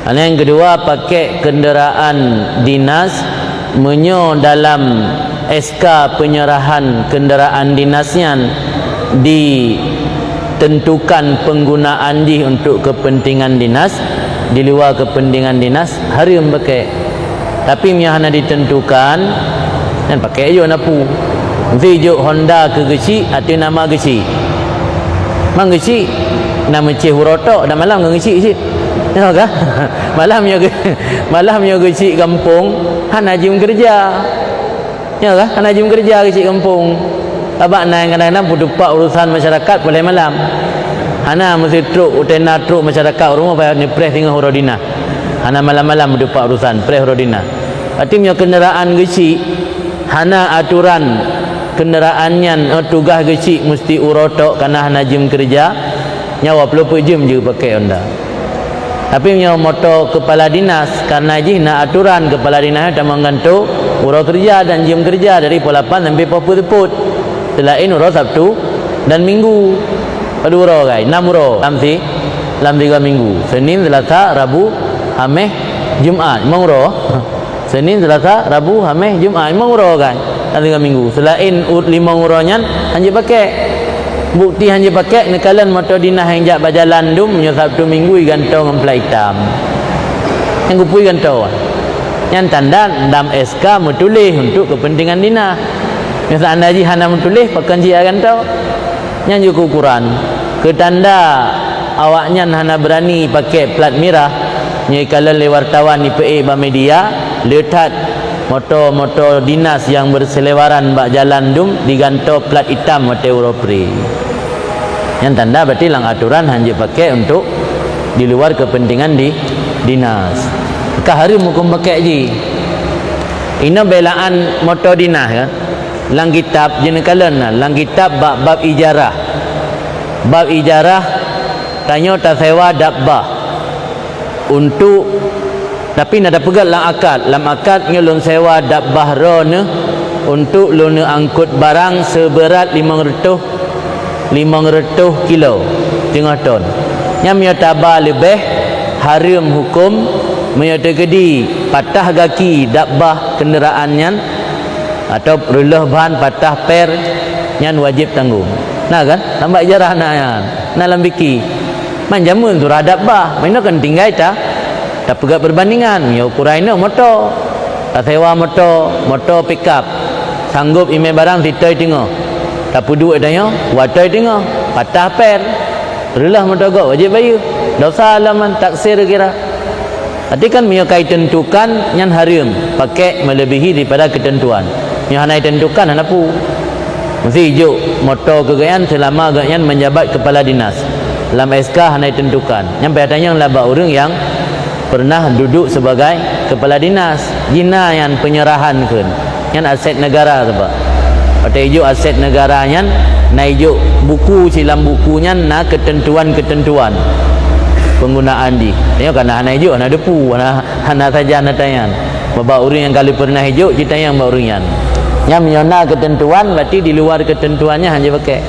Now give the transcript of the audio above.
Yang kedua, pakai kenderaan dinas menyo dalam SK penyerahan kenderaan dinasnya ditentukan penggunaan di untuk kepentingan dinas, di luar kepentingan dinas harum pakai. Tapi miahana ditentukan dan pakai aja napu. Nanti jo Honda ke geci atau nama geci. Mang geci nama Cih Hurotok dan malam geci geci. Ya kah? malam yo geci kampung han ajim kerja. Ya kah? Han ajim kerja geci kampung. Abak naik kadang-kadang berdepak urusan masyarakat boleh malam. Hana mesti truk utena truk masyarakat rumah payah nyepres tinggal Hurodina. Hana malam-malam berdepak urusan pres Hurodina. Berarti punya kenderaan geci hana aturan kenderaannya tugas geci mesti urotok karena hana jam kerja nyawa pelupuk jam je pakai Honda. Tapi punya motor kepala dinas karena je nak aturan kepala dinas dah menggantung urut kerja dan jam kerja dari pukul 8 sampai pukul 10. Selain urut Sabtu dan Minggu. Pada urut guys, 6 urut dalam 3 minggu. Senin, Selasa, Rabu, Khamis, Jumaat. Memang urut. Senin, Selasa, Rabu, Khamis, Jumaat. Memang urut kan dalam 3 minggu. Selain 5 urutnya hanya pakai. Bukti hanya pakai nekalan motor dinas yang jak berjalan dum punya Sabtu Minggu gantong dengan plat hitam. Yang kupui gantong. Yang tanda dalam SK menulis untuk kepentingan dinas. Yang anda ji hana menulis pakai ji gantong. Yang juga ukuran. Ketanda awaknya hana berani pakai plat merah. Nyai kalan le wartawan di PA ba media letak motor-motor dinas yang berselewaran bak jalan dum digantung plat hitam motor Europri. Yang tanda berarti lang aturan hanya pakai untuk di luar kepentingan di dinas. Kahari hukum pakai ji. Ini belaan motor dinas ya. Lang kitab jenis kalian lang kitab bab ijarah. Bab ijarah tanya tak sewa dabbah untuk tapi nada pegat lang akad nyolong sewa dabbah ron untuk luna angkut barang seberat 500 kilo tengah ton. Yang menyatakan lebih haram hukum menyatakan patah kaki dabbah kenderaannya atau relah bahan patah per yang wajib tanggung. Nah kan tambah ijarah nak lambiki manjamun tu dabbah mana kan tinggal tak pegat perbandingan ya ukuran ini motor tak sewa motor pick up sanggup ime barang titoi tengok tak pudu adanya watai tengok patah per relah motor gak wajib bayar dosa alaman taksir kira. Tapi kan menyukai tentukan yang haram pakai melebihi daripada ketentuan yang hanya tentukan hanya pu mesti hijau motor kegayaan selama kegayaan menjabat kepala dinas dalam SK hanya tentukan yang biasanya laba orang yang pernah duduk sebagai kepala dinas jina yang penyerahan kan yang aset negara sebab pada hijau aset negaranya na hijau buku silam bukunya na ketentuan penggunaan di tengok kan hana hijau hana depu hana saja hana tayan bapak orang yang kali pernah hijau kita yang baurian yang menyona ketentuan berarti di luar ketentuannya hanya pakai